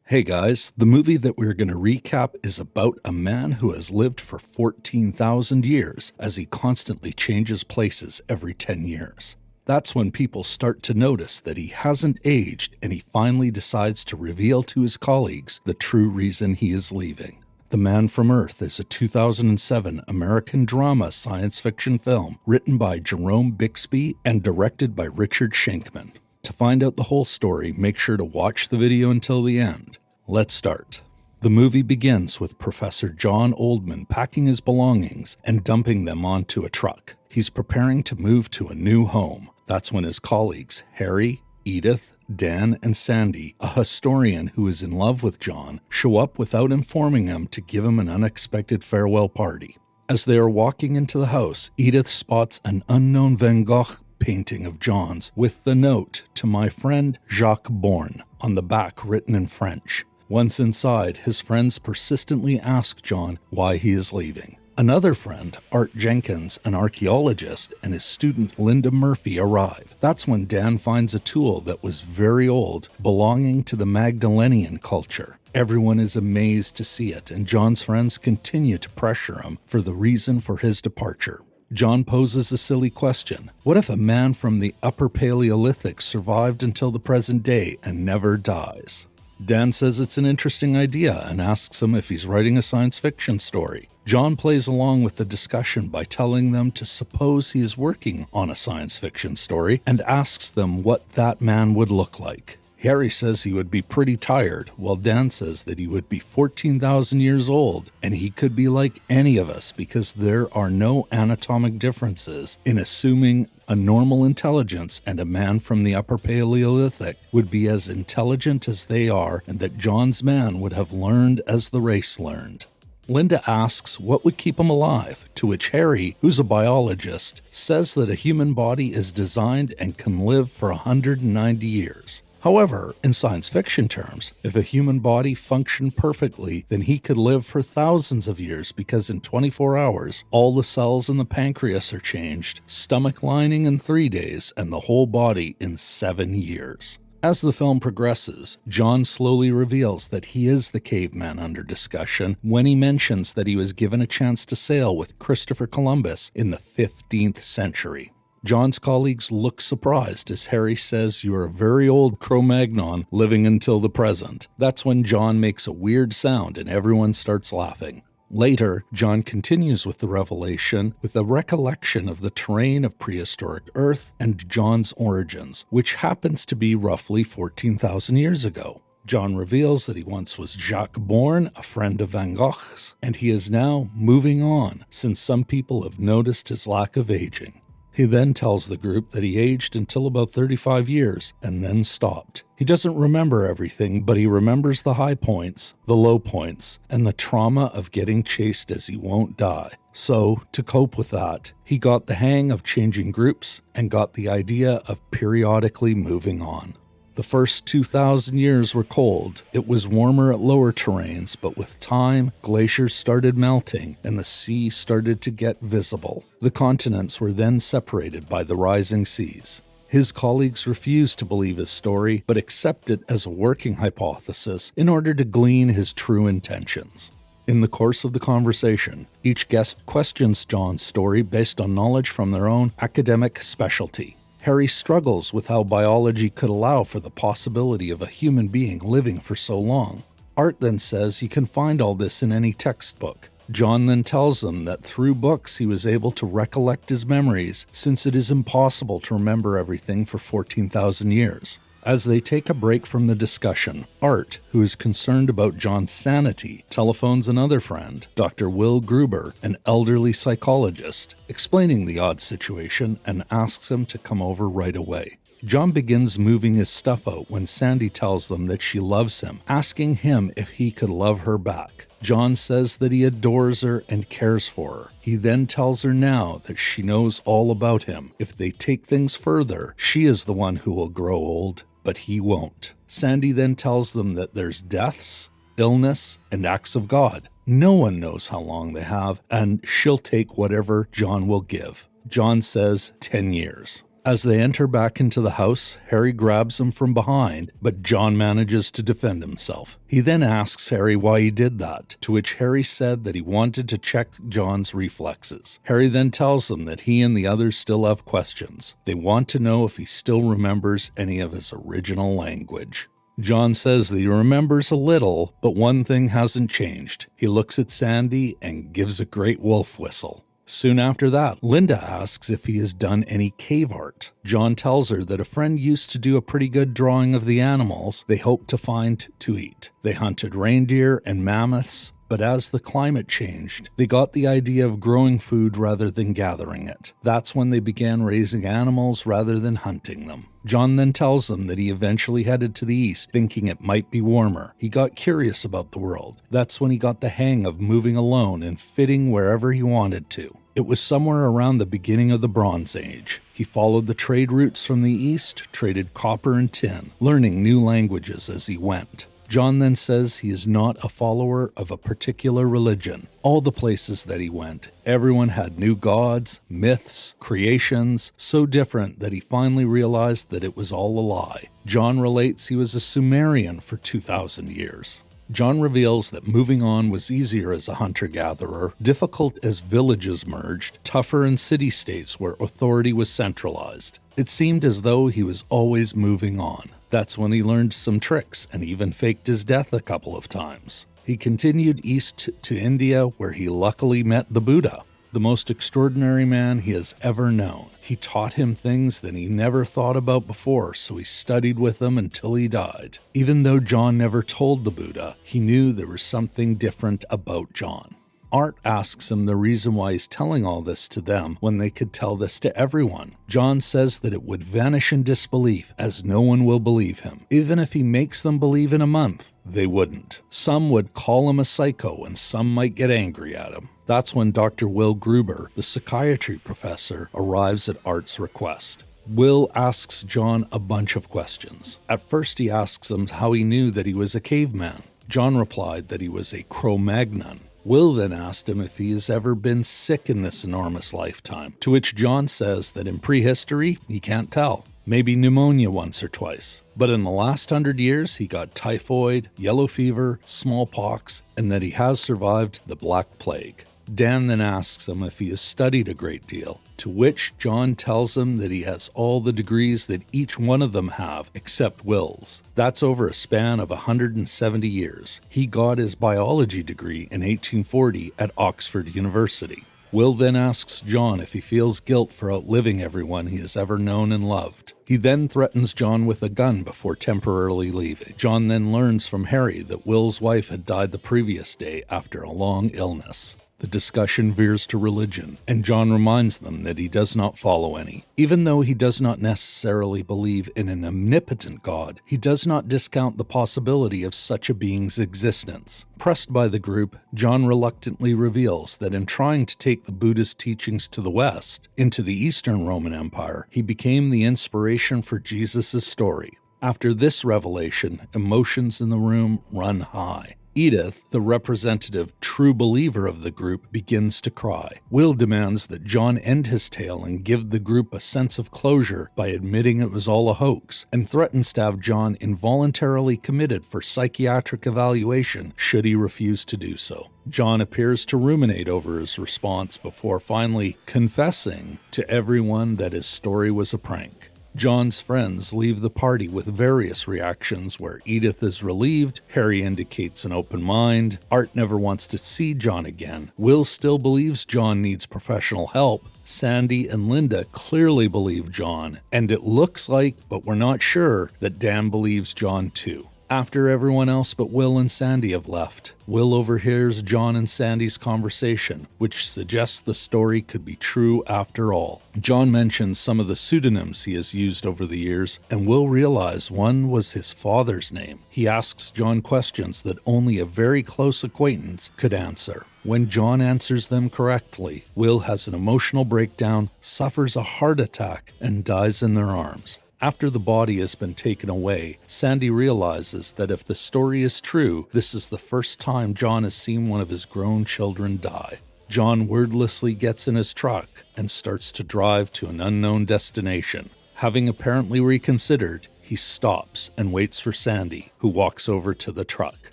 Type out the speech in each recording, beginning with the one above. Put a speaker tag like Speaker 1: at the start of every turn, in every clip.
Speaker 1: Hey guys, the movie that we're going to recap is about a man who has lived for 14,000 years as he constantly changes places every 10 years. That's when people start to notice that he hasn't aged, and he finally decides to reveal to his colleagues the true reason he is leaving. The Man from Earth is a 2007 American drama science fiction film written by Jerome Bixby and directed by Richard Schenkman. To find out the whole story, make sure to watch the video until the end. Let's start. The movie begins with Professor John Oldman packing his belongings and dumping them onto a truck. He's preparing to move to a new home. That's when his colleagues, Harry, Edith, Dan, and Sandy, a historian who is in love with John, show up without informing him to give him an unexpected farewell party. As they are walking into the house, Edith spots an unknown Van Gogh painting of John's with the note "To my friend Jacques Borne" on the back written in French. Once inside, his friends persistently ask John why he is leaving. Another friend, Art Jenkins, an archaeologist, and his student Linda Murphy arrive. That's when Dan finds a tool that was very old, belonging to the Magdalenian culture. Everyone is amazed to see it, and John's friends continue to pressure him for the reason for his departure. John poses a silly question. What if a man from the Upper Paleolithic survived until the present day and never dies? Dan says it's an interesting idea and asks him if he's writing a science fiction story. John plays along with the discussion by telling them to suppose he is working on a science fiction story and asks them what that man would look like. Harry says he would be pretty tired, while Dan says that he would be 14,000 years old, and he could be like any of us because there are no anatomic differences in assuming a normal intelligence and a man from the Upper Paleolithic would be as intelligent as they are, and that John's man would have learned as the race learned. Linda asks what would keep him alive, to which Harry, who's a biologist, says that a human body is designed and can live for 190 years. However, in science fiction terms, if a human body functioned perfectly, then he could live for thousands of years because in 24 hours, all the cells in the pancreas are changed, stomach lining in 3 days, and the whole body in 7 years. As the film progresses, John slowly reveals that he is the caveman under discussion when he mentions that he was given a chance to sail with Christopher Columbus in the 15th century. John's colleagues look surprised as Harry says, "You're a very old Cro-Magnon living until the present." That's when John makes a weird sound and everyone starts laughing. Later, John continues with the revelation with a recollection of the terrain of prehistoric Earth and John's origins, which happens to be roughly 14,000 years ago. John reveals that he once was Jacques Borne, a friend of Van Gogh's, and he is now moving on since some people have noticed his lack of aging. He then tells the group that he aged until about 35 years and then stopped. He doesn't remember everything, but he remembers the high points, the low points, and the trauma of getting chased as he won't die. So, to cope with that, he got the hang of changing groups and got the idea of periodically moving on. The first 2,000 years were cold. It was warmer at lower terrains, but with time, glaciers started melting and the sea started to get visible. The continents were then separated by the rising seas. His colleagues refused to believe his story, but accept it as a working hypothesis in order to glean his true intentions. In the course of the conversation, each guest questions John's story based on knowledge from their own academic specialty. Harry struggles with how biology could allow for the possibility of a human being living for so long. Art then says he can find all this in any textbook. John then tells them that through books he was able to recollect his memories, since it is impossible to remember everything for 14,000 years. As they take a break from the discussion, Art, who is concerned about John's sanity, telephones another friend, Dr. Will Gruber, an elderly psychologist, explaining the odd situation and asks him to come over right away. John begins moving his stuff out when Sandy tells them that she loves him, asking him if he could love her back. John says that he adores her and cares for her. He then tells her now that she knows all about him. If they take things further, she is the one who will grow old, but he won't. Sandy then tells them that there's deaths, illness, and acts of God. No one knows how long they have, and she'll take whatever John will give. John says 10 years. As they enter back into the house, Harry grabs him from behind, but John manages to defend himself. He then asks Harry why he did that, to which Harry said that he wanted to check John's reflexes. Harry then tells them that he and the others still have questions. They want to know if he still remembers any of his original language. John says that he remembers a little, but one thing hasn't changed. He looks at Sandy and gives a great wolf whistle. Soon after that, Linda asks if he has done any cave art. John tells her that a friend used to do a pretty good drawing of the animals they hoped to find to eat. They hunted reindeer and mammoths, but as the climate changed, they got the idea of growing food rather than gathering it. That's when they began raising animals rather than hunting them. John then tells them that he eventually headed to the east, thinking it might be warmer. He got curious about the world. That's when he got the hang of moving alone and fitting wherever he wanted to. It was somewhere around the beginning of the Bronze Age. He followed the trade routes from the east, traded copper and tin, learning new languages as he went. John then says he is not a follower of a particular religion. All the places that he went, everyone had new gods, myths, creations, so different that he finally realized that it was all a lie. John relates he was a Sumerian for 2,000 years. John reveals that moving on was easier as a hunter-gatherer, difficult as villages merged, tougher in city-states where authority was centralized. It seemed as though he was always moving on. That's when he learned some tricks and even faked his death a couple of times. He continued east to India, where he luckily met the Buddha, the most extraordinary man he has ever known. He taught him things that he never thought about before, so he studied with him until he died. Even though John never told the Buddha, he knew there was something different about John. Art asks him the reason why he's telling all this to them when they could tell this to everyone. John says that it would vanish in disbelief, as no one will believe him. Even if he makes them believe in a month, they wouldn't. Some would call him a psycho, and some might get angry at him. That's when Dr. Will Gruber, the psychiatry professor, arrives at Art's request. Will asks John a bunch of questions. At first he asks him how he knew that he was a caveman. John replied that he was a Cro-Magnon. Will then asked him if he has ever been sick in this enormous lifetime, to which John says that in prehistory, he can't tell. Maybe pneumonia once or twice. But in the last 100 years, he got typhoid, yellow fever, smallpox, and that he has survived the Black Plague. Dan then asks him if he has studied a great deal, to which John tells him that he has all the degrees that each one of them have, except Will's. That's over a span of 170 years. He got his biology degree in 1840 at Oxford University. Will then asks John if he feels guilt for outliving everyone he has ever known and loved. He then threatens John with a gun before temporarily leaving. John then learns from Harry that Will's wife had died the previous day after a long illness. The discussion veers to religion, and John reminds them that he does not follow any. Even though he does not necessarily believe in an omnipotent God, he does not discount the possibility of such a being's existence. Pressed by the group, John reluctantly reveals that in trying to take the Buddhist teachings to the West, into the Eastern Roman Empire, he became the inspiration for Jesus' story. After this revelation, emotions in the room run high. Edith, the representative true believer of the group, begins to cry. Will demands that John end his tale and give the group a sense of closure by admitting it was all a hoax, and threatens to have John involuntarily committed for psychiatric evaluation should he refuse to do so. John appears to ruminate over his response before finally confessing to everyone that his story was a prank. John's friends leave the party with various reactions where Edith is relieved, Harry indicates an open mind, Art never wants to see John again, Will still believes John needs professional help, Sandy and Linda clearly believe John, and it looks like, but we're not sure, that Dan believes John too. After everyone else but Will and Sandy have left, Will overhears John and Sandy's conversation, which suggests the story could be true after all. John mentions some of the pseudonyms he has used over the years, and Will realize one was his father's name. He asks John questions that only a very close acquaintance could answer. When John answers them correctly, Will has an emotional breakdown, suffers a heart attack, and dies in their arms. After the body has been taken away, Sandy realizes that if the story is true, this is the first time John has seen one of his grown children die. John wordlessly gets in his truck and starts to drive to an unknown destination. Having apparently reconsidered, he stops and waits for Sandy, who walks over to the truck.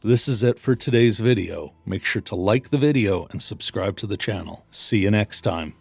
Speaker 1: This is it for today's video. Make sure to like the video and subscribe to the channel. See you next time.